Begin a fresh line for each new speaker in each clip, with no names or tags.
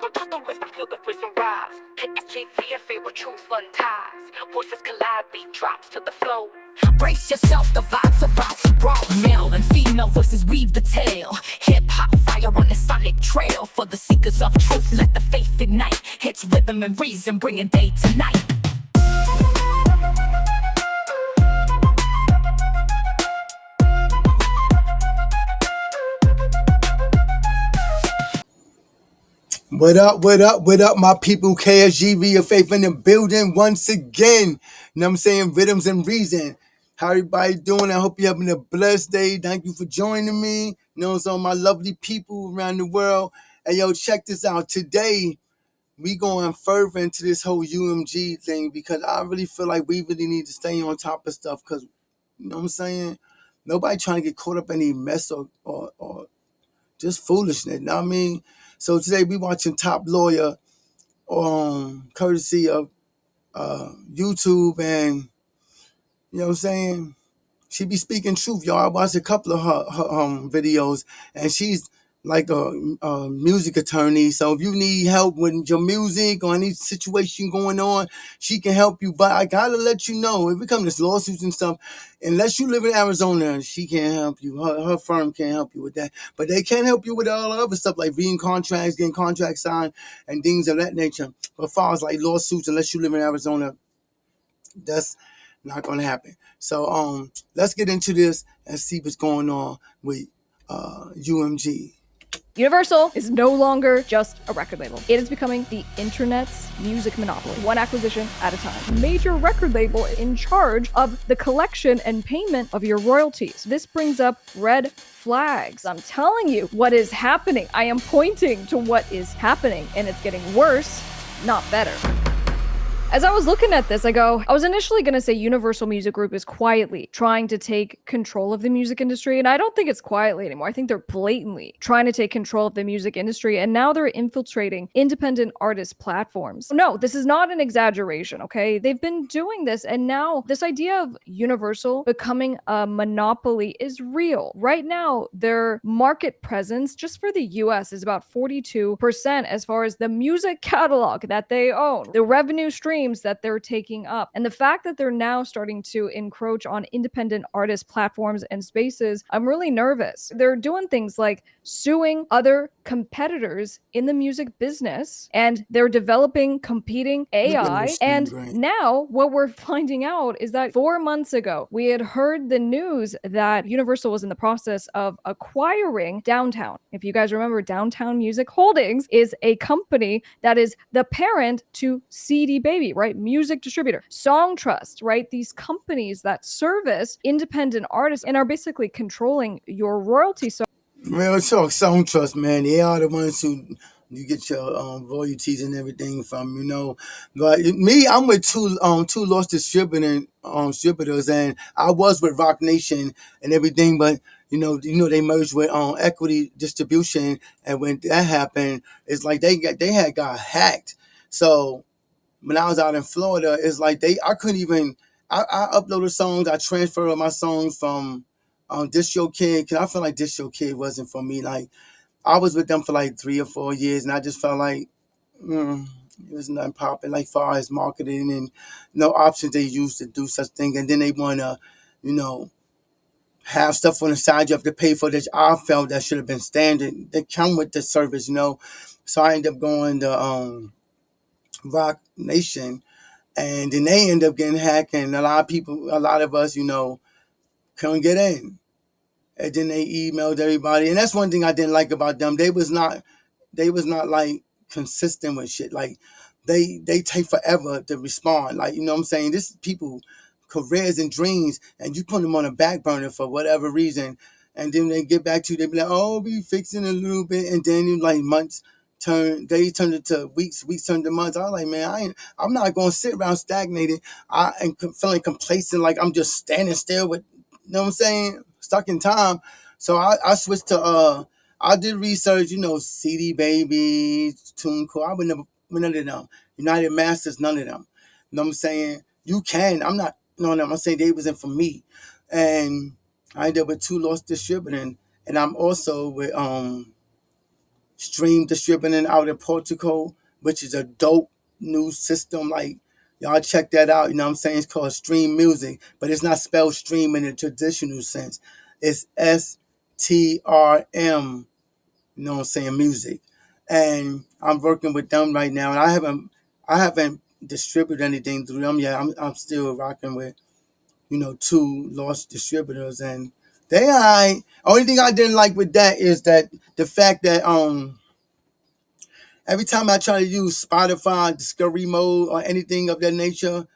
Contact the rhythm, feel the rhythm rise. SGV, your favorite truth unties. Voices collide, beat drops to the flow. Brace yourself, the vibes about to roll. Male and female voices weave the tale. Hip-hop fire on the sonic trail. For the seekers of truth, let the faith ignite. Hits rhythm and reason, bringing day to night.
What up, what up, what up, my people? KSGV, your faith in the building once again. You know what I'm saying? Rhythms and reason. How everybody doing? I hope you're having a blessed day. Thank you for joining me. You know, some of my lovely people around the world. And yo, check this out. Today, we going further into this whole UMG thing because I really feel like we really need to stay on top of stuff because, you know what I'm saying? Nobody trying to get caught up in any mess or just foolishness. You know what I mean? So today we watching Top Lawyer, courtesy of YouTube, and you know what I'm saying. She be speaking truth, y'all. I watched a couple of her videos, and she's like a music attorney. So if you need help with your music or any situation going on, she can help you. But I gotta let you know, if it comes to lawsuits and stuff, unless you live in Arizona, she can't help you. Her firm can't help you with that. But they can help you with all the other stuff like reading contracts, getting contracts signed, and things of that nature. But as far as like lawsuits, unless you live in Arizona, that's not gonna happen. So let's get into this and see what's going on with UMG.
Universal is no longer just a record label. It is becoming the internet's music monopoly, one acquisition at a time. Major record label in charge of the collection and payment of your royalties. This brings up red flags. I'm telling you what is happening. I am pointing to what is happening, and it's getting worse, not better. As I was looking at this, I was initially going to say Universal Music Group is quietly trying to take control of the music industry, and I don't think it's quietly anymore. I think they're blatantly trying to take control of the music industry, and now they're infiltrating independent artist platforms. No, this is not an exaggeration, okay? They've been doing this, and now this idea of Universal becoming a monopoly is real. Right now, their market presence just for the US is about 42% as far as the music catalog that they own, the revenue stream that they're taking up. And the fact that they're now starting to encroach on independent artist platforms and spaces, I'm really nervous. They're doing things like suing other competitors in the music business, and they're developing competing AI. And now what we're finding out is that 4 months ago, we had heard the news that Universal was in the process of acquiring Downtown. If you guys remember, Downtown Music Holdings is a company that is the parent to CD Baby, right? Music distributor, Song Trust, right? These companies that service independent artists and are basically controlling your royalties. So
Real talk, Song Trust, man. They are the ones who you get your royalties and everything from, you know. But me, I'm with two lost distributors, and I was with Rock Nation and everything, but they merged with Equity Distribution, and when that happened, it's like they had got hacked. So when I was out in Florida, it's like I couldn't even. I uploaded songs. I transferred my songs from Distro Kid, because I feel like Distro Kid wasn't for me. Like I was with them for like 3 or 4 years, and I just felt like it was nothing popping. Like far as marketing and no options they used to do such thing, and then they want to, you know, have stuff on the side you have to pay for that I felt that should have been standard. They come with the service, you know. So I ended up going to Rock Nation, and then they end up getting hacked, and a lot of us, couldn't get in. And then they emailed everybody, and that's one thing I didn't like about them. They was not like consistent with shit. Like they take forever to respond. Like, you know what I'm saying? This is people careers and dreams, and you put them on a back burner for whatever reason, and then they get back to you, they be like, oh, we fixing a little bit, and then you like months days turned into weeks turned to months. I was like, man, I'm not gonna sit around stagnated. I am feeling complacent, like I'm just standing still with, you know what I'm saying, stuck in time. So I switched to I did research, CD Baby, TuneCore. I would never none of them. United Masters, none of them. You know what I'm saying? You can. I'm not. No, I'm saying they wasn't for me. And I ended up with two lost distributing, and I'm also with Stream distributing out in Portugal, which is a dope new system. Like, y'all check that out. You know what I'm saying? It's called Stream Music, but it's not spelled stream in the traditional sense. It's STRM. You know what I'm saying? Music, and I'm working with them right now. And I haven't distributed anything through them yet. I'm still rocking with two lost distributors, and they I only thing I didn't like with that is that the fact that every time I try to use Spotify discovery mode or anything of that nature,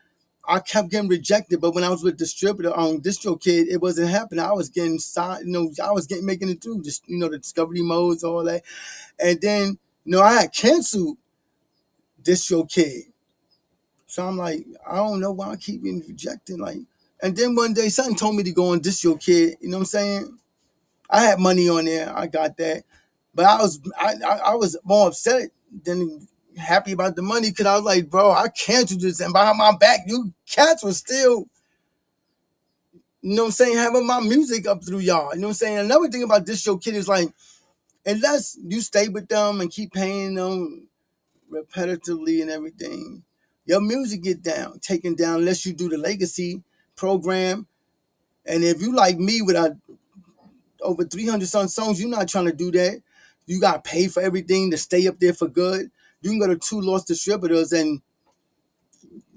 I kept getting rejected. But when I was with distributor on DistroKid, it wasn't happening. I was getting I was getting making it through just the discovery modes, all that. And then I had canceled DistroKid. So I'm like, I don't know why I keep getting rejected. Like, and then one day something told me to go on DistroKid. You know what I'm saying? I had money on there. I got that, but I was more upset than happy about the money because I was like, bro, I canceled this, and behind my back, you cats were still, having my music up through y'all. You know what I'm saying? Another thing about DistroKid is like, unless you stay with them and keep paying them repetitively and everything, your music get taken down unless you do the legacy program. And if you like me with over 300 some songs, you're not trying to do that. You got to pay for everything to stay up there for good. You can go to two lost distributors and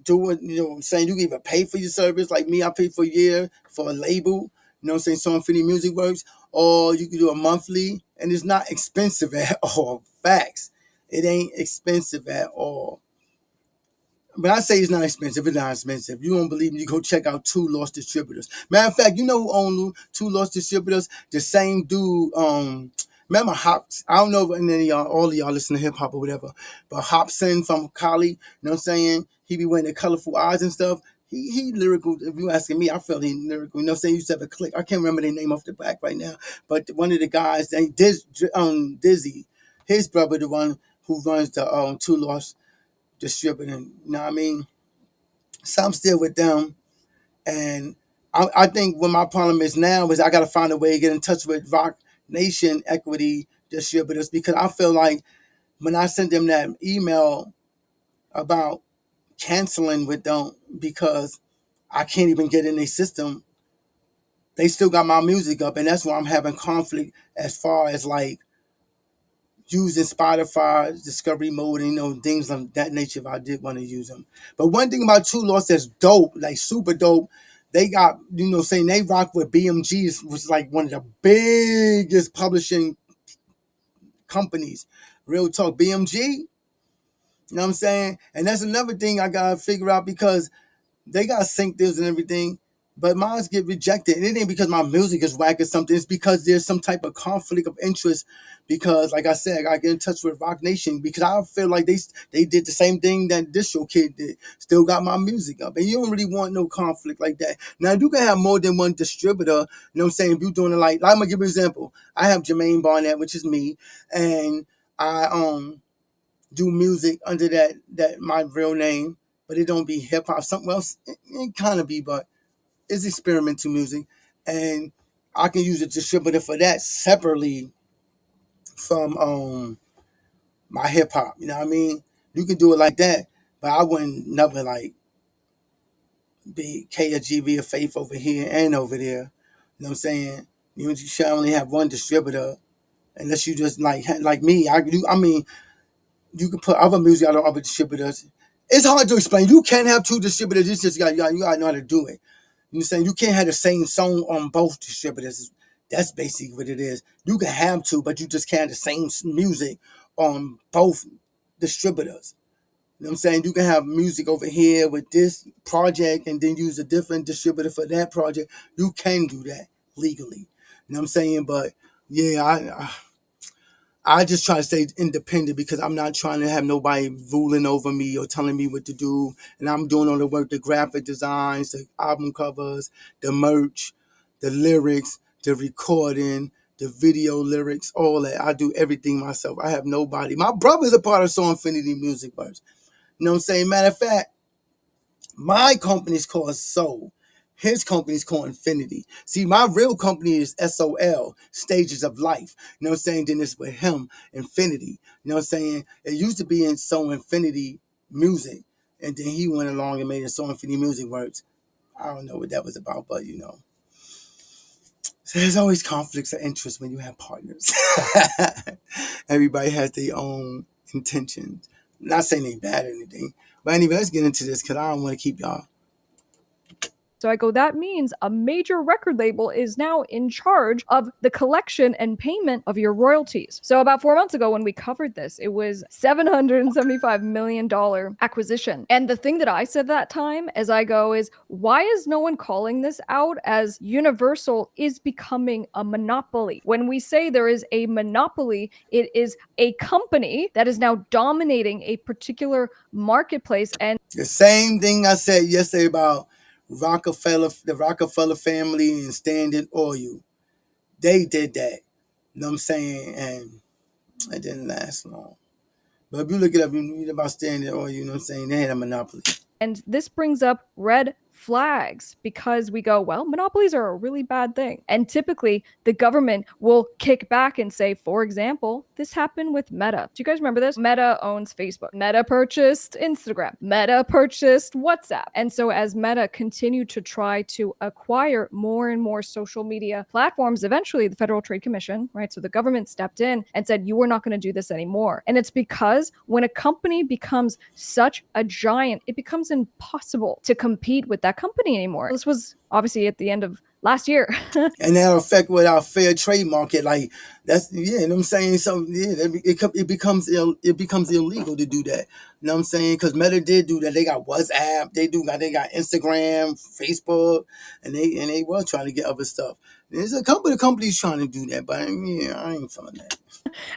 do it, what I'm saying? You can either pay for your service, like me, I pay for a year for a label, what I'm saying, Song Infinity Music Works, or you can do a monthly, and it's not expensive at all. Facts. It ain't expensive at all. But I say it's not expensive. It's not expensive. You don't believe me? You go check out Two Lost Distributors. Matter of fact, you know who owned Two Lost Distributors? The same dude. Remember Hops? I don't know if any of y'all, all of y'all listen to hip hop or whatever, but Hopson from Cali. You know what I'm saying? He be wearing the colorful eyes and stuff. He lyrical. If you asking me, I felt he lyrical. You know what I'm saying? He used to have a click. I can't remember their name off the back right now, but one of the guys, Dizzy, his brother, the one who runs the Two Lost Distributing. You know what I mean? So I'm still with them. And I think what my problem is now is I got to find a way to get in touch with Rock Nation Equity Distributors because I feel like when I sent them that email about canceling with them because I can't even get in their system, they still got my music up. And that's why I'm having conflict as far as like using Spotify discovery mode and things of that nature if I did want to use them. But one thing about Two Lost that's dope, like super dope, they got, saying they rock with BMG, which is like one of the biggest publishing companies. Real talk, BMG, you know what I'm saying? And that's another thing I gotta figure out because they got sync deals and everything, but mine get rejected. And it ain't because my music is whack or something. It's because there's some type of conflict of interest. Because, like I said, I gotta get in touch with Rock Nation because I feel like they did the same thing that DistroKid did. Still got my music up. And you don't really want no conflict like that. Now, you can have more than one distributor. You know what I'm saying? If you're doing it like I'm gonna give you an example. I have Jermaine Barnett, which is me, and I do music under that my real name, but it don't be hip hop. Something else, it kind of be, but it's experimental music, and I can use a distributor for that separately from my hip hop. You know what I mean? You can do it like that, but I wouldn't never like be KGV or Faith over here and over there. You know what I'm saying? You should only have one distributor unless you just like me. I mean, you can put other music out on other distributors. It's hard to explain. You can't have two distributors. You just got you got to know how to do it. You know what I'm saying? You can't have the same song on both distributors. That's basically what it is. You can have two, but you just can't have the same music on both distributors. You know what I'm saying? You can have music over here with this project and then use a different distributor for that project. You can do that legally. You know what I'm saying? But yeah, I just try to stay independent because I'm not trying to have nobody ruling over me or telling me what to do. And I'm doing all the work, the graphic designs, the album covers, the merch, the lyrics, the recording, the video lyrics, all that. I do everything myself. I have nobody. My brother's a part of Song Infinity Music Works. You know what I'm saying? Matter of fact, my company's called Soul. His company is called Infinity. See, my real company is SOL, Stages of Life. You know what I'm saying? Then it's with him, Infinity. You know what I'm saying? It used to be in So Infinity Music. And then he went along and made it So Infinity Music Works. I don't know what that was about, but you know. So there's always conflicts of interest when you have partners. Everybody has their own intentions. Not saying they bad or anything. But anyway, let's get into this because I don't want to keep y'all.
So I go, that means a major record label is now in charge of the collection and payment of your royalties. So about 4 months ago when we covered this, it was $775 million acquisition. And the thing that I said that time as I go is, why is no one calling this out as Universal is becoming a monopoly? When we say there is a monopoly, it is a company that is now dominating a particular marketplace. And
The same thing I said yesterday about the Rockefeller family and Standard Oil. They did that. You know what I'm saying? And it didn't last long. But if you look it up, you read about Standard Oil, you know what I'm saying? They had a monopoly.
And this brings up red flags because we go, well, monopolies are a really bad thing. And typically the government will kick back and say, for example, this happened with Meta. Do you guys remember this? Meta owns Facebook. Meta purchased Instagram. Meta purchased WhatsApp. And so as Meta continued to try to acquire more and more social media platforms, eventually the Federal Trade Commission, right? So the government stepped in and said, you are not going to do this anymore. And it's because when a company becomes such a giant, it becomes impossible to compete with that company anymore. This was obviously at the end of last year.
And that'll affect with our fair trade market. Like that's you know what I'm saying. So yeah, it becomes illegal to do that. You know what I'm saying? Because Meta did do that. They got WhatsApp. They got Instagram, Facebook, and they were trying to get other stuff. There's a couple of companies trying to do that, but yeah, I ain't feeling that.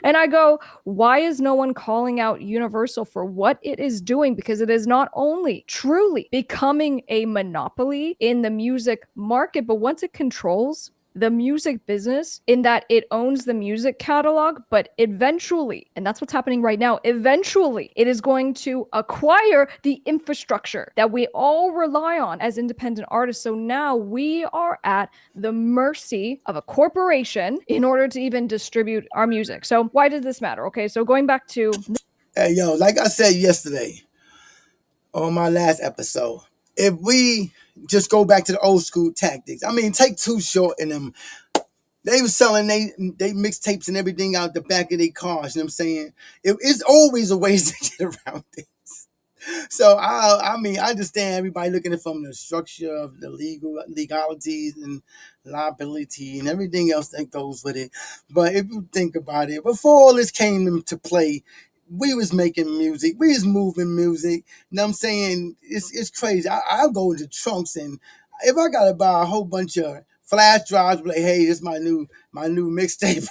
And I go, why is no one calling out Universal for what it is doing? Because it is not only truly becoming a monopoly in the music market, but once it controls the music business in that it owns the music catalog, but eventually, and that's what's happening right now, eventually it is going to acquire the infrastructure that we all rely on as independent artists. So now we are at the mercy of a corporation in order to even distribute our music. So why does this matter? Okay, so going back to
Hey yo, like I said yesterday on my last episode, if we just go back to the old school tactics, I mean, take Too Short and them. They was selling they mixtapes and everything out the back of their cars. You know what I'm saying? It's always a ways to get around things. So I mean I understand everybody looking at it from the structure of the legalities and liability and everything else that goes with it. But if you think about it, before all this came into play, we was making music, we was moving music. You know what I'm saying? It's crazy. I'll go into trunks and if I gotta buy a whole bunch of flash drives, be like, hey, this is my new mixtape,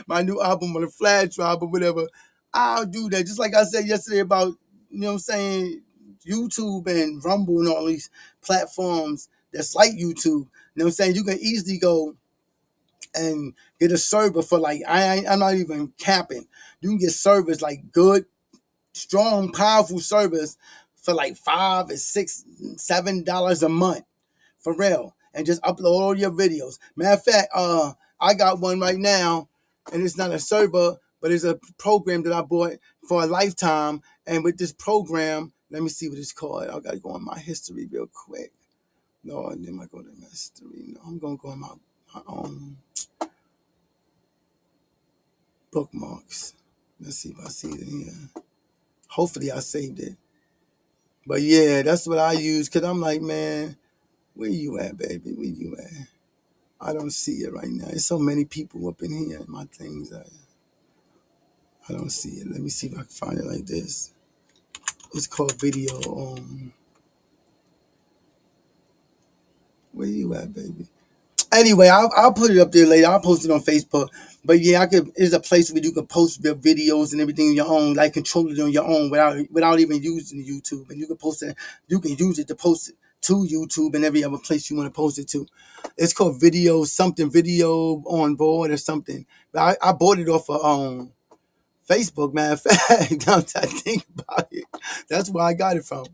my new album on a flash drive or whatever. I'll do that. Just like I said yesterday about, you know what I'm saying, YouTube and Rumble and all these platforms that's like YouTube. You know what I'm saying? You can easily go and get a server for like, I'm not even capping. You can get servers like good, strong, powerful servers for like $5 or $6, $7 a month. For real. And just upload all your videos. Matter of fact, I got one right now, and it's not a server, but it's a program that I bought for a lifetime. And with this program, let me see what it's called. I gotta go in my history real quick. No, and then I go to my history. No, I'm gonna go in my own bookmarks. Let's see if I see it in here. Hopefully I saved it. But yeah, that's what I use because I'm like, man, where you at, baby? Where you at? I don't see it right now. There's so many people up in here. My things, I don't see it. Let me see if I can find it like this. It's called video. Where you at, baby? Anyway, I'll put it up there later. I'll post it on Facebook. But yeah, I could. It's a place where you can post your videos and everything on your own, like control it on your own without even using YouTube. And you can post it. You can use it to post it to YouTube and every other place you want to post it to. It's called video on board or something. But I bought it off of Facebook. Matter of fact, now that I think about it, that's where I got it from.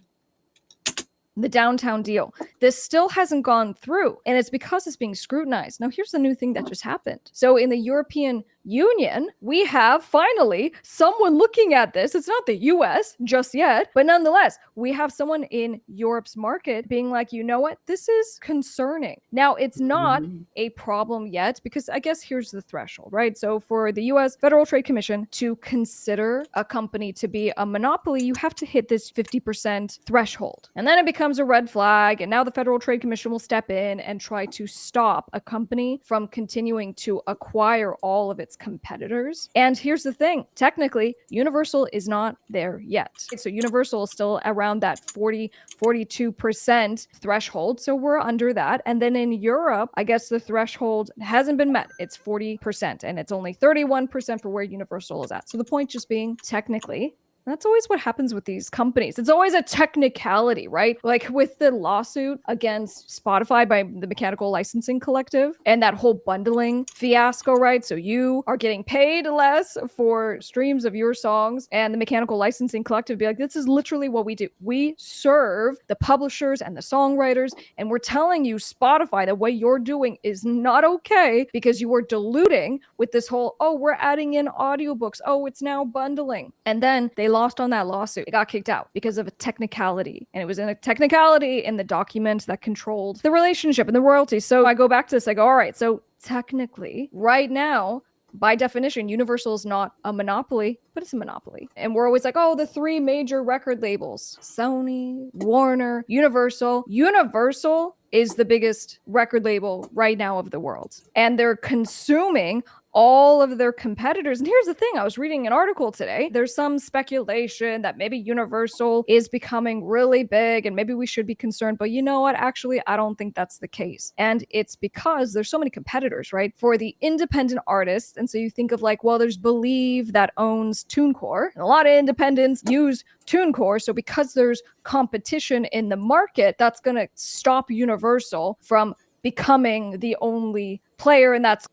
the downtown deal. This still hasn't gone through, and it's because it's being scrutinized. Now, here's the new thing that just happened. So in the European Union, we have finally someone looking at this. It's not the US just yet, but nonetheless, we have someone in Europe's market being like, you know what? This is concerning. Now, it's not a problem yet because I guess here's the threshold, right? So for the US Federal Trade Commission to consider a company to be a monopoly, you have to hit this 50% threshold. And then it becomes a red flag. And now the Federal Trade Commission will step in and try to stop a company from continuing to acquire all of its competitors. And here's the thing, technically, Universal is not there yet. So Universal is still around that 42% threshold. So we're under that. And then in Europe, I guess the threshold hasn't been met. It's 40%, and it's only 31% for where Universal is at. So the point just being, technically, that's always what happens with these companies. It's always a technicality, right? Like with the lawsuit against Spotify by the Mechanical Licensing Collective and that whole bundling fiasco, right? So you are getting paid less for streams of your songs, and the Mechanical Licensing Collective be like, this is literally what we do. We serve the publishers and the songwriters, and we're telling you, Spotify, that what you're doing is not okay because you are diluting with this whole, oh, we're adding in audiobooks. Oh, it's now bundling. And then they lost on that lawsuit. It got kicked out because of a technicality. And it was in a technicality in the document that controlled the relationship and the royalties. So I go back to this, I go, all right, so technically, right now, by definition, Universal is not a monopoly, but it's a monopoly. And we're always like, oh, the three major record labels, Sony, Warner, Universal. Universal is the biggest record label right now of the world. And they're consuming all of their competitors. And here's the thing, I was reading an article today. There's some speculation that maybe Universal is becoming really big and maybe we should be concerned. But you know what? Actually, I don't think that's the case. And it's because there's so many competitors, right? For the independent artists. And so you think of like, well, there's Believe that owns TuneCore. And a lot of independents use TuneCore. So because there's competition in the market, that's going to stop Universal from becoming the only player. And that's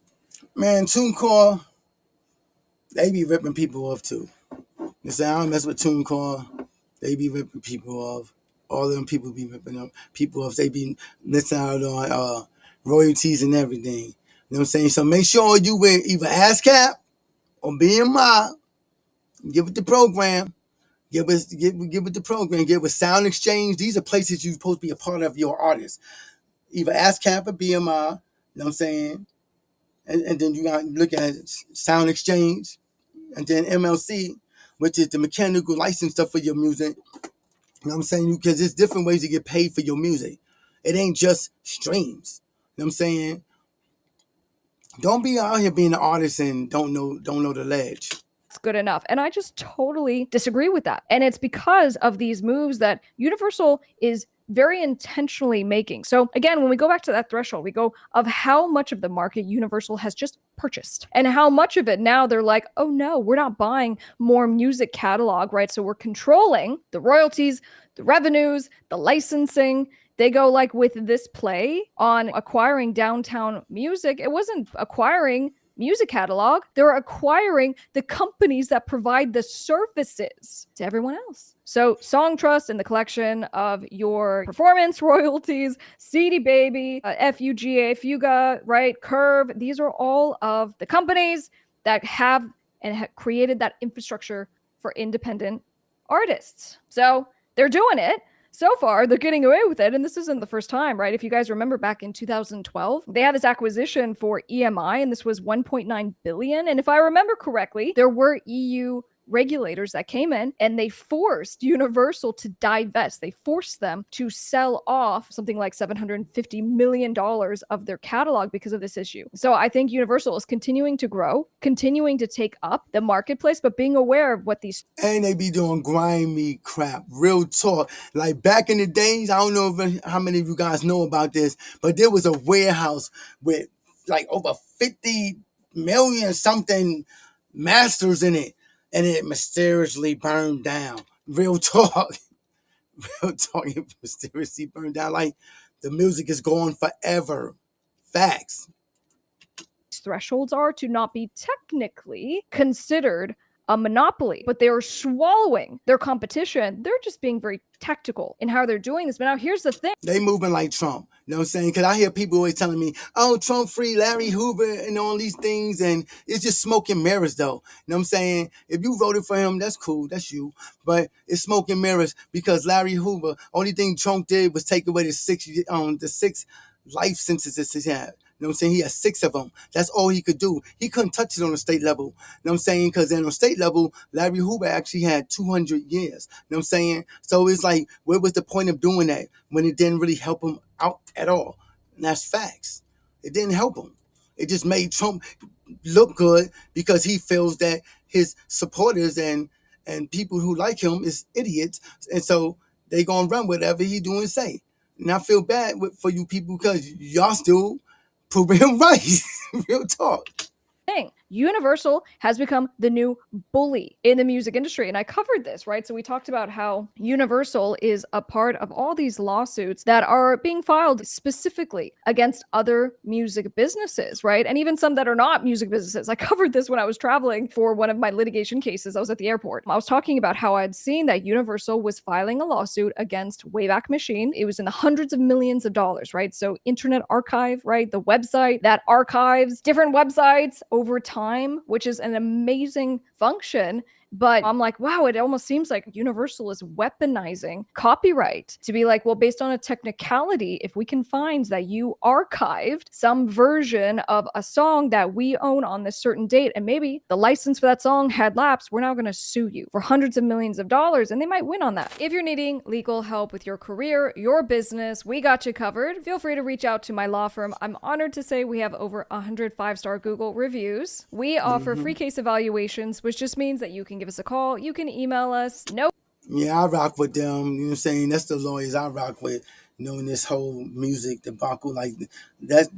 Man, TuneCore, they be ripping people off too. You say I don't mess with TuneCore, they be ripping people off. All of them people be ripping up people off. They be missing out on royalties and everything. You know what I'm saying? So make sure you with either ASCAP or BMI. Give it the program. Give it the program. Give it Sound Exchange. These are places you're supposed to be a part of your artist. Either ASCAP or BMI. You know what I'm saying? And then you got to look at Sound Exchange, and then MLC, which is the mechanical license stuff for your music. You know what I'm saying? Because there's different ways to get paid for your music. It ain't just streams. You know what I'm saying? Don't be out here being an artist and don't know the ledge.
good enough. And I just totally disagree with that. And it's because of these moves that Universal is very intentionally making. So again, when we go back to that threshold, we go of how much of the market Universal has just purchased and how much of it now they're like, oh no, we're not buying more music catalog, right? So we're controlling the royalties, the revenues, the licensing. They go like with this play on acquiring downtown music. It wasn't acquiring music catalog. They're acquiring the companies that provide the services to everyone else. So Song Trust and the collection of your performance royalties, CD Baby, FUGA, Fuga, right, Curve, these are all of the companies that have and created that infrastructure for independent artists. So they're doing it. So far, they're getting away with it, and this isn't the first time, right? If you guys remember back in 2012, they had this acquisition for EMI, and this was 1.9 billion. And if I remember correctly, there were EU regulators that came in and they forced Universal to divest. They forced them to sell off something like $750 million of their catalog because of this issue. So I think Universal is continuing to grow, continuing to take up the marketplace, but being aware of what these...
And they be doing grimy crap, real talk. Like back in the days, I don't know how many of you guys know about this, but there was a warehouse with like over 50 million something masters in it. And it mysteriously burned down. Real talk. Real talk. It mysteriously burned down. Like the music is gone forever. Facts.
Thresholds are to not be technically considered a monopoly, but they're swallowing their competition. They're just being very tactical in how they're doing this. But now here's the thing.
They moving like Trump. You know what I'm saying? Because I hear people always telling me, oh, Trump free Larry Hoover and all these things. And it's just smoke and mirrors, though. You know what I'm saying? If you voted for him, that's cool. That's you. But it's smoke and mirrors because Larry Hoover, only thing Trump did was take away the six life sentences he had. You know what I'm saying? He had 6 of them. That's all he could do. He couldn't touch it on the state level. You know what I'm saying? Because then on state level, Larry Hoover actually had 200 years. You know what I'm saying? So it's like, what was the point of doing that when it didn't really help him out at all? And that's facts. It didn't help him. It just made Trump look good because he feels that his supporters and people who like him is idiots. And so they going to run whatever he do and say. And I feel bad for you people because y'all still proving him right. Real talk.
Thing. Universal has become the new bully in the music industry. And I covered this, right? So we talked about how Universal is a part of all these lawsuits that are being filed specifically against other music businesses, right? And even some that are not music businesses. I covered this when I was traveling for one of my litigation cases. I was at the airport. I was talking about how I'd seen that Universal was filing a lawsuit against Wayback Machine. It was in the hundreds of millions of dollars, right? So Internet Archive, right? The website that archives different websites over time, which is an amazing function. But I'm like, wow, it almost seems like Universal is weaponizing copyright to be like, well, based on a technicality, if we can find that you archived some version of a song that we own on this certain date, and maybe the license for that song had lapsed, we're now going to sue you for hundreds of millions of dollars, and they might win on that. If you're needing legal help with your career, your business, we got you covered. Feel free to reach out to my law firm. I'm honored to say we have over 100 5-star Google reviews. We offer free case evaluations, which just means that you can give us a call. You can email us.
Yeah, I rock with them. You know what I'm saying? That's the lawyers I rock with. Knowing this whole music debacle, like that's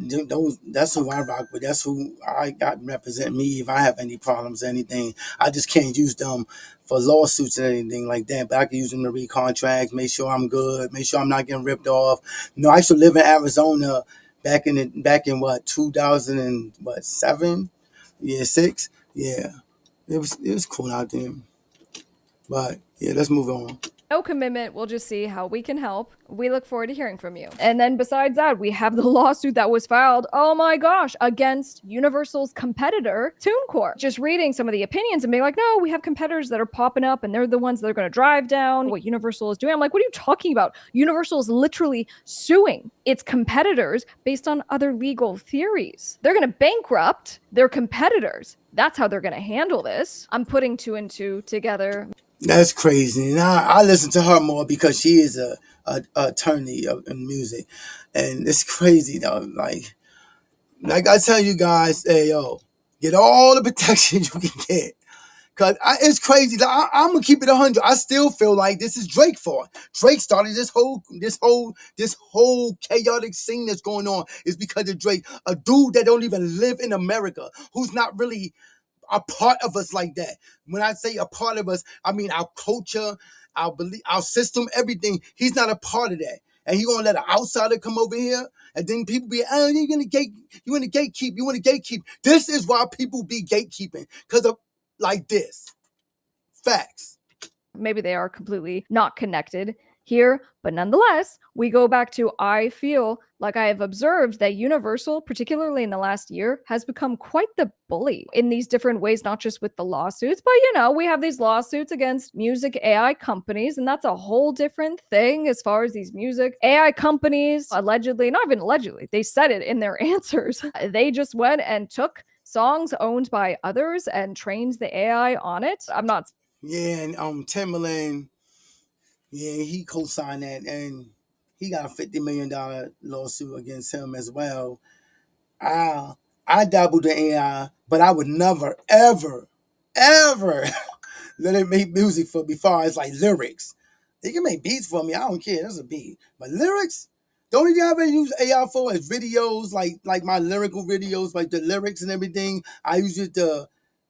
who I rock with. That's who I got represent me if I have any problems or anything. I just can't use them for lawsuits and anything like that. But I can use them to read contracts, make sure I'm good, make sure I'm not getting ripped off. I used to live in Arizona back in what 2007, yeah, 6, yeah. It was cool out there. But yeah, let's move on.
No commitment. We'll just see how we can help. We look forward to hearing from you. And then besides that, we have the lawsuit that was filed, oh my gosh, against Universal's competitor, TuneCore. Just reading some of the opinions and being like, no, we have competitors that are popping up and they're the ones that are going to drive down what Universal is doing. I'm like, what are you talking about? Universal is literally suing its competitors based on other legal theories. They're going to bankrupt their competitors. That's how they're going to handle this. I'm putting 2 and 2 together.
That's crazy. And I listen to her more because she is a attorney in music. And it's crazy though. Like I tell you guys, hey yo, get all the protection you can get. Cause it's crazy. I'm gonna keep it 100. I still feel like this is Drake for. Drake started this whole chaotic scene that's going on is because of Drake, a dude that don't even live in America, who's not really a part of us like that. When I say a part of us, I mean our culture, our belief, our system, everything. He's not a part of that. And he gonna let an outsider come over here, and then people be, oh, you want to gatekeep. This is why people be gatekeeping, because of like this. Facts.
Maybe they are completely not connected here, but nonetheless, we go back to I feel like I have observed that Universal, particularly in the last year, has become quite the bully in these different ways, not just with the lawsuits, but we have these lawsuits against music AI companies, and that's a whole different thing as far as these music AI companies allegedly, not even allegedly, they said it in their answers. They just went and took songs owned by others and trained the AI on it. I'm not.
Yeah, and Timberland, yeah, he co-signed that, and he got a $50 million lawsuit against him as well. I dabbled in AI, but I would never, ever, ever let it make music for me. Far as like lyrics, they can make beats for me. I don't care. That's a beat, but lyrics. The only thing I ever use AI for is videos, like my lyrical videos, like the lyrics and everything. I use it to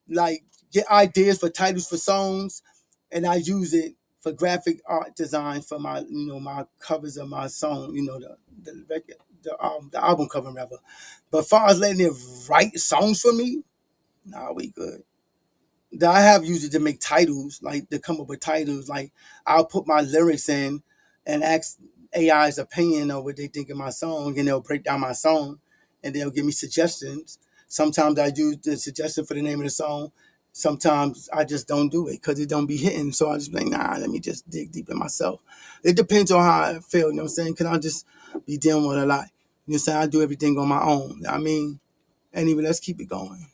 like get ideas for titles for songs, and I use it for graphic art design for my my covers of my song. The record, the album cover rather. But as far as letting it write songs for me, nah, we good. that I have used it to make titles, like to come up with titles. Like I'll put my lyrics in and ask AI's opinion of what they think of my song, and they'll break down my song, and they'll give me suggestions. Sometimes I use the suggestion for the name of the song. Sometimes I just don't do it because it don't be hitting. So I just be like, nah, let me just dig deep in myself. It depends on how I feel, you know what I'm saying? Because I just be dealing with a lot. You know what I'm saying? I do everything on my own. I mean, anyway, let's keep it going.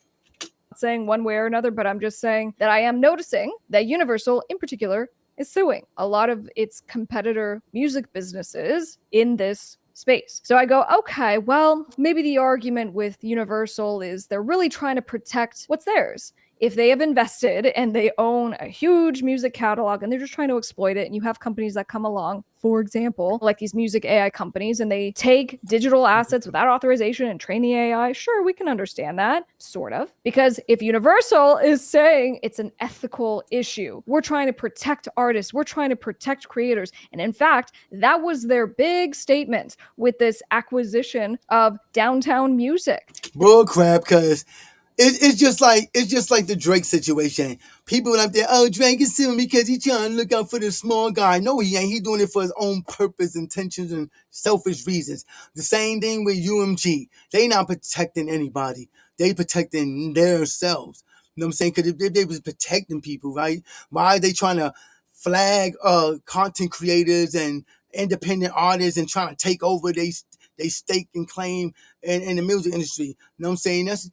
Saying one way or another, but I'm just saying that I am noticing that Universal in particular is suing a lot of its competitor music businesses in this space. So I go, okay, well, maybe the argument with Universal is they're really trying to protect what's theirs. If they have invested and they own a huge music catalog and they're just trying to exploit it, and you have companies that come along, for example, like these music AI companies, and they take digital assets without authorization and train the AI, sure, we can understand that, sort of. Because if Universal is saying it's an ethical issue, we're trying to protect artists, we're trying to protect creators. And in fact, that was their big statement with this acquisition of Downtown Music.
Bull crap, because it's just like the Drake situation. People up there, oh, Drake is suing because he's trying to look out for the small guy. No, he ain't. He doing it for his own purpose, intentions, and selfish reasons. The same thing with UMG. They not protecting anybody. They protecting themselves. You know what I'm saying? Because if they was protecting people, right? Why are they trying to flag content creators and independent artists and trying to take over they stake and claim in the music industry? You know what I'm saying? That's,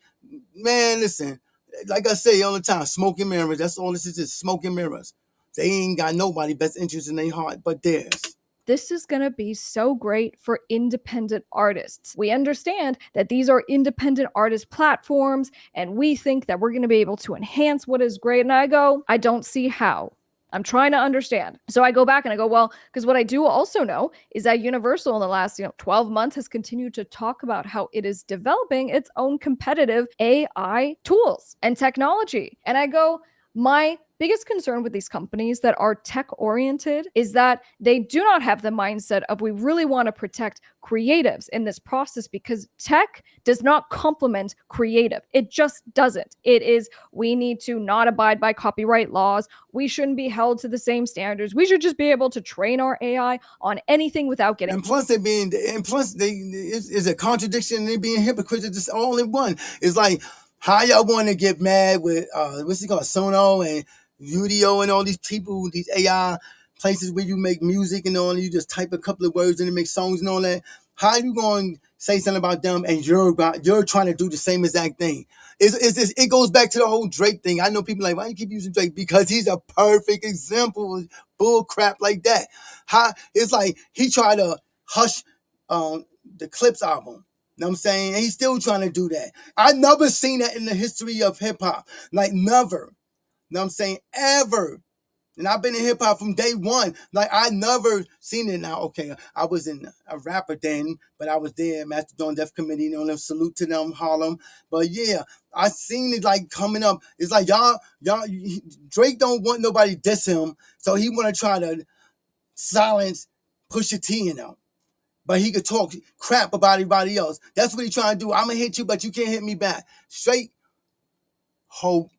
man, listen, like I say all the time, smoke and mirrors. That's all this is smoke and mirrors. They ain't got nobody best interest in their heart but theirs.
This is going to be so great for independent artists. We understand that these are independent artist platforms, and we think that we're going to be able to enhance what is great. And I go, I don't see how. I'm trying to understand. So I go back and I go, well, because what I do also know is that Universal in the last 12 months has continued to talk about how it is developing its own competitive AI tools and technology. And I go, my biggest concern with these companies that are tech oriented is that they do not have the mindset of we really want to protect creatives in this process, because tech does not complement creative. It just doesn't. It is, we need to not abide by copyright laws. We shouldn't be held to the same standards. We should just be able to train our AI on anything without getting.
And plus, it's a contradiction. They being hypocrites. Just all in one. It's like, how y'all want to get mad with what's it called, Sono and Udio and all these people, these AI places where you make music and all, and you just type a couple of words and it makes songs and all that. How you going to say something about them and you're trying to do the same exact thing? It goes back to the whole Drake thing. I know people like, why do you keep using Drake? Because he's a perfect example of bull crap like that. It's like he tried to hush the Clips album. You know what I'm saying? And he's still trying to do that. I've never seen that in the history of hip hop. Like, never. You know what I'm saying? Ever. And I've been in hip hop from day one. Like, I never seen it. Now, okay, I was in a rapper then, but I was there, Mastodon Death Committee, salute to them, Harlem. But yeah, I seen it like coming up. It's like y'all, Drake don't want nobody diss him, so he want to try to silence Pusha T in him. But he could talk crap about everybody else. That's what he trying to do. I'm going to hit you, but you can't hit me back. Straight hope.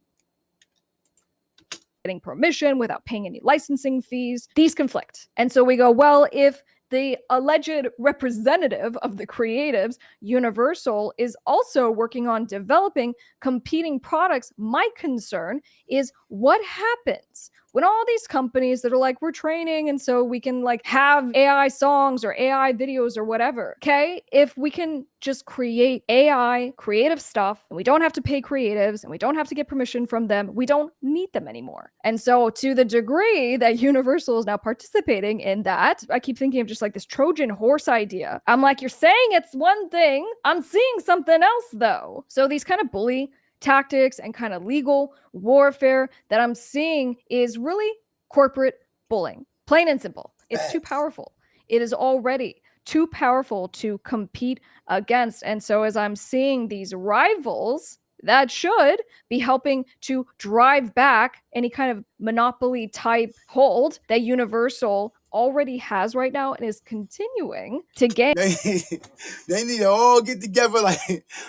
Getting permission without paying any licensing fees. These conflict. And so we go, well, if the alleged representative of the creatives, Universal, is also working on developing competing products, my concern is what happens when all these companies that are like, we're training and so we can like have AI songs or AI videos or whatever. Okay, if we can just create AI creative stuff and we don't have to pay creatives and we don't have to get permission from them, we don't need them anymore. And so to the degree that Universal is now participating in that, I keep thinking of just like this Trojan horse idea. I'm like, you're saying it's one thing, I'm seeing something else though. So these kind of bully tactics and kind of legal warfare that I'm seeing is really corporate bullying. Plain and simple. It's too powerful. It is already too powerful to compete against. And so as I'm seeing these rivals that should be helping to drive back any kind of monopoly type hold that Universal already has right now and is continuing to gain.
They need to all get together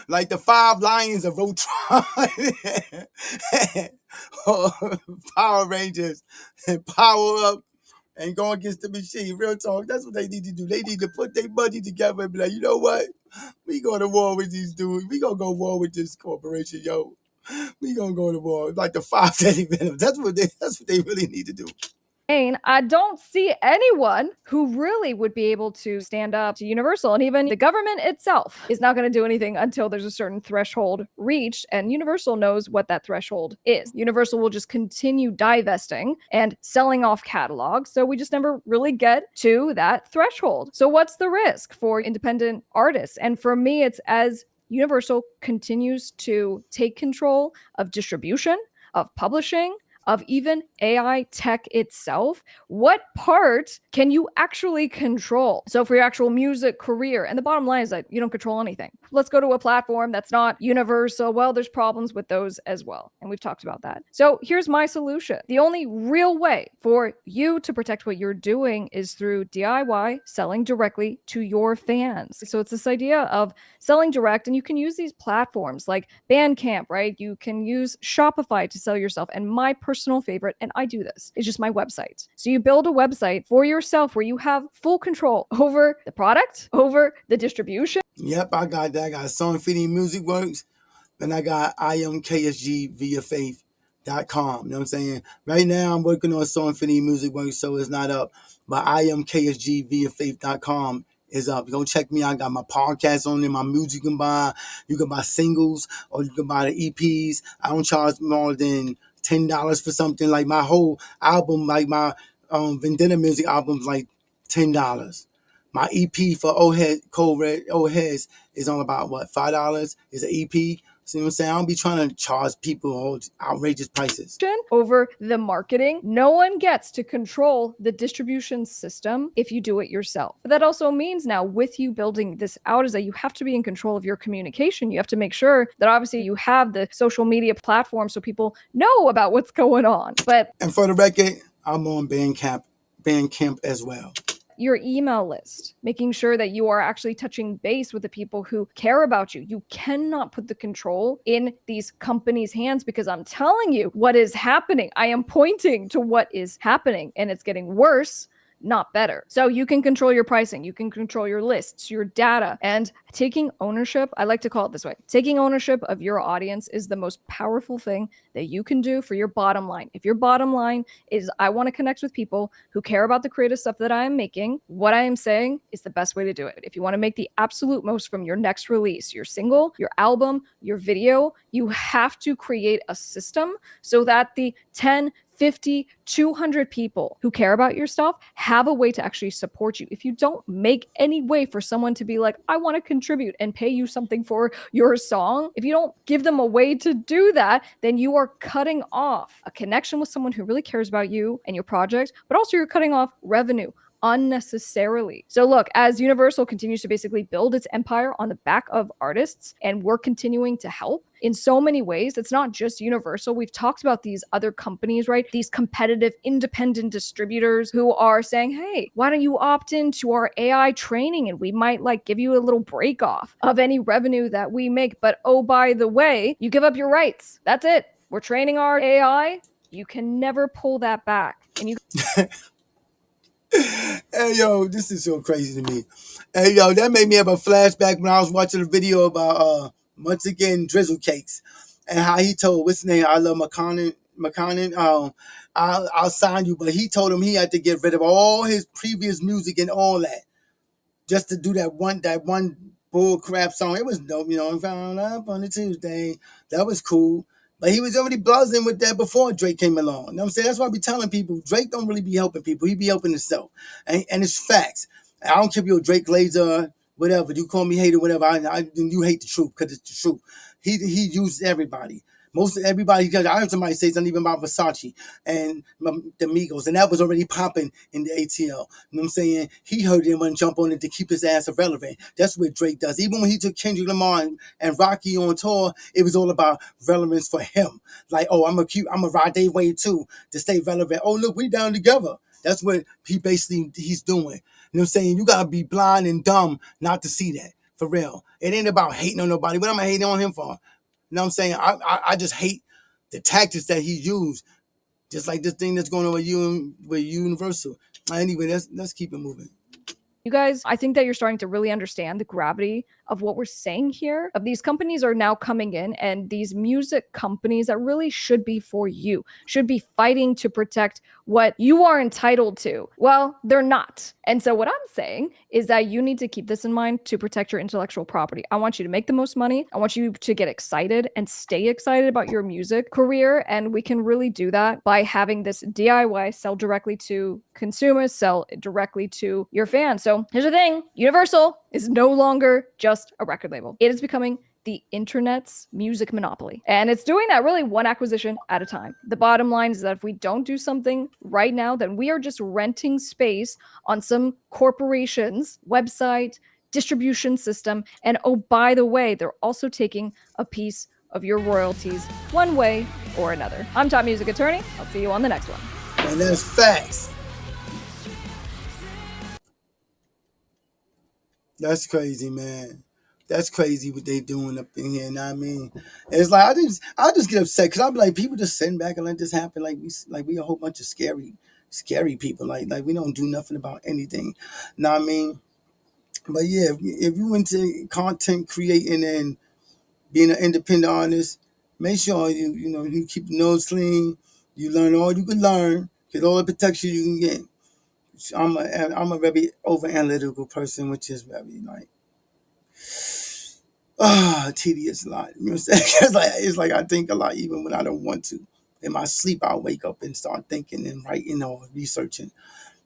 like the 5 lions of Voltron. Power Rangers and power up and go against the machine. Real talk. That's what they need to do. They need to put their money together and be like, you know what? We go to war with these dudes. We gonna go to war with this corporation, yo. We gonna go to war like the five deadly venoms. That's what they really need to do.
I don't see anyone who really would be able to stand up to Universal. And even the government itself is not going to do anything until there's a certain threshold reached. And Universal knows what that threshold is. Universal will just continue divesting and selling off catalogs. So we just never really get to that threshold. So what's the risk for independent artists? And for me, it's as Universal continues to take control of distribution, of publishing, of even AI tech itself, what part can you actually control? So for your actual music career, and the bottom line is that you don't control anything. Let's go to a platform that's not universal. Well, there's problems with those as well. And we've talked about that. So here's my solution. The only real way for you to protect what you're doing is through DIY, selling directly to your fans. So it's this idea of selling direct, and you can use these platforms like Bandcamp, right? You can use Shopify to sell yourself. And my personal favorite, and I do this, is just my website. So you build a website for yourself where you have full control over the product, over the distribution.
Yep, I got that. I got Song Feeding Music Works, and I got imksgviafaith.com. You know what I'm saying? Right now, I'm working on Song Feeding Music Works, so it's not up. But imksgviafaith.com is up. Go check me out. I got my podcast on there, my music you can buy. You can buy singles or you can buy the EPs. I don't charge more than $10 for something. Like my whole album, like my Vendetta music album's like $10. My EP for Cold Red Old Heads is on about what, $5? Is an EP. See what I'm saying? I don't be trying to charge people outrageous prices.
Over the marketing. No one gets to control the distribution system if you do it yourself. But that also means now, with you building this out, is that you have to be in control of your communication. You have to make sure that obviously you have the social media platform so people know about what's going on.
And for the record, I'm on Bandcamp as well.
Your email list, making sure that you are actually touching base with the people who care about you. You cannot put the control in these companies' hands, because I'm telling you what is happening. I am pointing to what is happening, and it's getting worse, not better. So you can control your pricing, you can control your lists, your data, and taking ownership. I like to call it this way. Taking ownership of your audience is the most powerful thing that you can do for your bottom line. If your bottom line is, I want to connect with people who care about the creative stuff that I am making, what I am saying is the best way to do it. If you want to make the absolute most from your next release, your single, your album, your video, you have to create a system so that the 10, 50, 200 people who care about your stuff have a way to actually support you. If you don't make any way for someone to be like, I want to contribute and pay you something for your song, if you don't give them a way to do that, then you are cutting off a connection with someone who really cares about you and your project, but also you're cutting off revenue unnecessarily. So look, as Universal continues to basically build its empire on the back of artists, and we're continuing to help in so many ways. It's not just Universal. We've talked about these other companies, right? These competitive independent distributors who are saying, hey, why don't you opt into our AI training, and we might like give you a little break off of any revenue that we make. But oh, by the way, you give up your rights. That's it. We're training our AI. You can never pull that back. And you
Hey, yo, this is so crazy to me. Hey, yo, that made me have a flashback when I was watching a video about, once again, Drizzle Cakes, and how he told, what's his name? I love McConnon. I'll sign you, but he told him he had to get rid of all his previous music and all that just to do that one bull crap song. It was dope, you know. Found up on a Tuesday. That was cool. But he was already buzzing with that before Drake came along. You know what I'm saying? That's why I be telling people, Drake don't really be helping people. He be helping himself. And it's facts. I don't care if you're a Drake Laser, whatever. You call me hater, whatever. You hate the truth because it's the truth. He used everybody. Most of everybody, I heard somebody say something even about Versace and the Migos, and that was already popping in the ATL. You know what I'm saying? He heard them and jump on it to keep his ass irrelevant. That's what Drake does. Even when he took Kendrick Lamar and Rocky on tour, it was all about relevance for him. Like, oh, I'm a ride their way too to stay relevant. Oh, look, we down together. That's what he's doing. You know what I'm saying? You gotta be blind and dumb not to see that. For real. It ain't about hating on nobody. What am I hating on him for? You know what I'm saying? I just hate the tactics that he used, just like this thing that's going on with Universal. Anyway, let's keep it moving.
You guys, I think that you're starting to really understand the gravity of what we're saying here. Of these companies are now coming in, and these music companies that really should be for you, should be fighting to protect what you are entitled to. Well, they're not. And so what I'm saying is that you need to keep this in mind to protect your intellectual property. I want you to make the most money. I want you to get excited and stay excited about your music career. And we can really do that by having this DIY, sell directly to consumers, sell directly to your fans. So here's the thing: Universal is no longer just a record label. It is becoming the internet's music monopoly. And it's doing that really one acquisition at a time. The bottom line is that if we don't do something right now, then we are just renting space on some corporation's website, distribution system. And oh, by the way, they're also taking a piece of your royalties one way or another. I'm Top Music Attorney. I'll see you on the next one.
And that's facts. That's crazy, man. That's crazy what they doing up in here. You know what I mean? And it's like I just get upset because I'm like, people just sitting back and let this happen. Like we a whole bunch of scary people. Like we don't do nothing about anything. You know what I mean? But yeah, if you into content creating and being an independent artist, make sure you keep your nose clean. You learn all you can learn. Get all the protection you can get. I'm a very over analytical person, which is very like tedious a lot. You know what I'm saying? it's like I think a lot even when I don't want to. In my sleep, I'll wake up and start thinking and writing or researching. You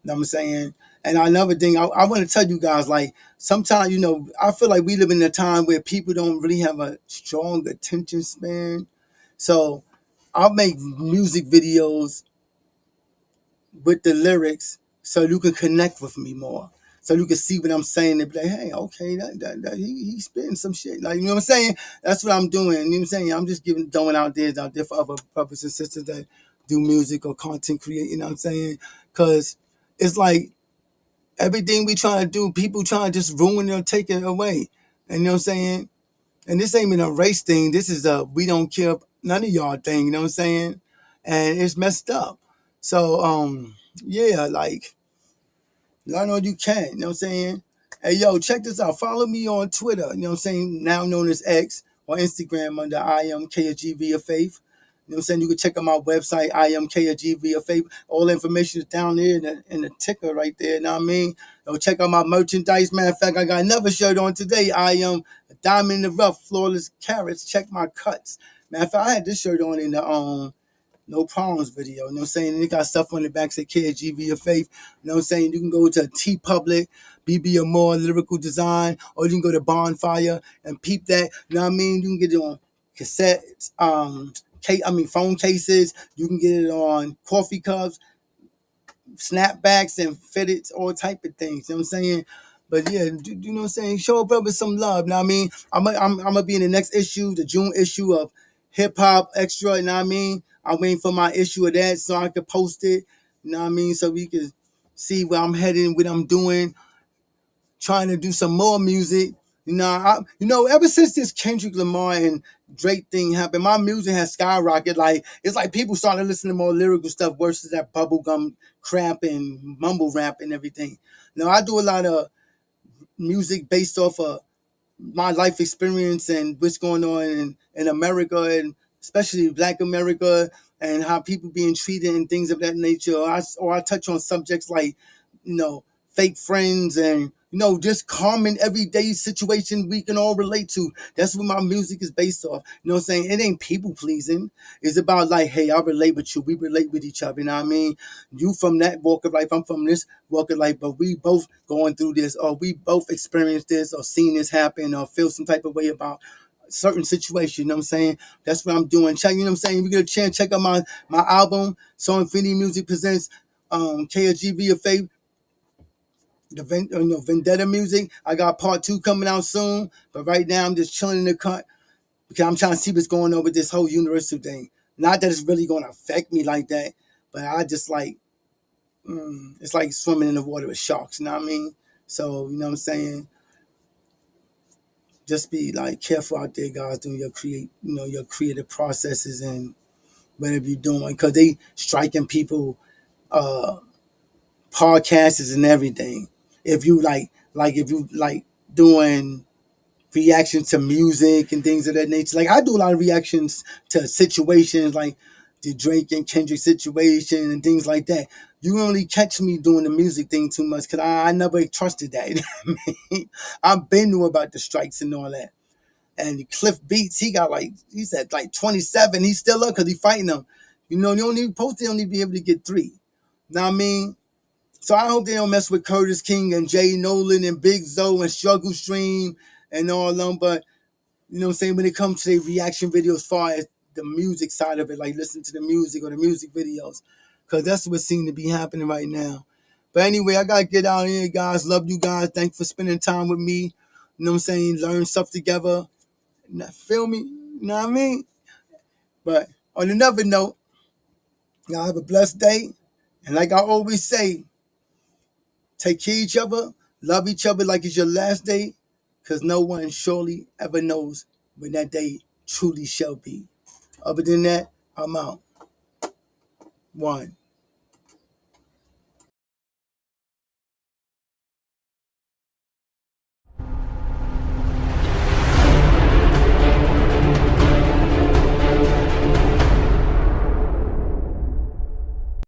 know what I'm saying? And another thing, I want to tell you guys, like, sometimes, I feel like we live in a time where people don't really have a strong attention span. So I'll make music videos with the lyrics so you can connect with me more. So you can see what I'm saying and be like, hey, okay, he's spitting some shit. Like, you know what I'm saying? That's what I'm doing. You know what I'm saying? I'm just throwing out there for other brothers and sisters that do music or content create, you know what I'm saying? Because it's like everything we trying to do, people trying to just ruin it or take it away. And you know what I'm saying? And this ain't even a race thing. This is a we don't care none of y'all thing, you know what I'm saying? And it's messed up. So, yeah, like, learn all you can, you know what I'm saying? Hey, yo, check this out. Follow me on Twitter, you know what I'm saying? Now known as X, or Instagram under I am KGV of Faith. You know what I'm saying? You can check out my website, I am KGV of Faith. All the information is down there in the ticker right there, you know what I mean? Yo, check out my merchandise. Matter of fact, I got another shirt on today. I am Diamond in the Rough, Flawless Carrots. Check my cuts. Matter of fact, I had this shirt on in the No Problems video. You know what I'm saying? And it got stuff on the back say KGV of Faith. You know what I'm saying? You can go to T Public, BB Amore, Lyrical Design, or you can go to Bonfire and peep that. You know what I mean? You can get it on cassettes, phone cases. You can get it on coffee cups, snapbacks, and fitteds, all type of things. You know what I'm saying? But yeah, you know what I'm saying? Show a brother some love. You know what I mean? I'm gonna be in the next issue, the June issue of Hip Hop Extra. You know what I mean? I'm waiting for my issue of that so I can post it. You know what I mean? So we can see where I'm heading, what I'm doing, trying to do some more music. Ever since this Kendrick Lamar and Drake thing happened, my music has skyrocketed. Like, it's like people started listening to more lyrical stuff versus that bubblegum crap and mumble rap and everything. Now, I do a lot of music based off of my life experience and what's going on in America, and especially Black America, and how people being treated and things of that nature. Or I touch on subjects like, fake friends and, just common everyday situation we can all relate to. That's what my music is based off. You know what I'm saying? It ain't people pleasing. It's about like, hey, I relate with you. We relate with each other. You know what I mean? You from that walk of life. I'm from this walk of life. But we both going through this, or we both experienced this, or seen this happen, or feel some type of way about certain situation. You know what I'm saying? That's what I'm doing. Check, you know what I'm saying? We get a chance, check out my album, So Infinity Music presents KGB of Faith, Vendetta music. I got part 2 coming out soon, but right now I'm just chilling in the cut because I'm trying to see what's going on with this whole universal thing. Not that it's really going to affect me like that, but I just like, it's like swimming in the water with sharks, you know what I mean? So, you know what I'm saying? Just be like careful out there, guys, doing your creative processes and whatever you're doing, because they striking people, uh, podcasts and everything. If you if you like doing reactions to music and things of that nature. Like I do a lot of reactions to situations like the Drake and Kendrick situation and things like that. You don't really catch me doing the music thing too much because I never trusted that. You know what I mean? I've been knew about the strikes and all that. And Cliff Beats, he got he's at like 27. He's still up because he's fighting them. You know, you only supposed to only be able to get 3. Know what I mean? So I hope they don't mess with Curtis King and Jay Nolan and Big Zoe and Struggle Stream and all them. But you know what I'm saying, when it comes to the reaction videos, as far as the music side of it, like listen to the music or the music videos, because that's what seems to be happening right now. But anyway, I gotta get out here, guys. Love you guys. Thanks for spending time with me. You know what I'm saying? Learn stuff together. Feel me? You know what I mean? But on another note, y'all have a blessed day. And like I always say, take care of each other, love each other like it's your last day, because no one surely ever knows when that day truly shall be. Other than that, I'm out. One.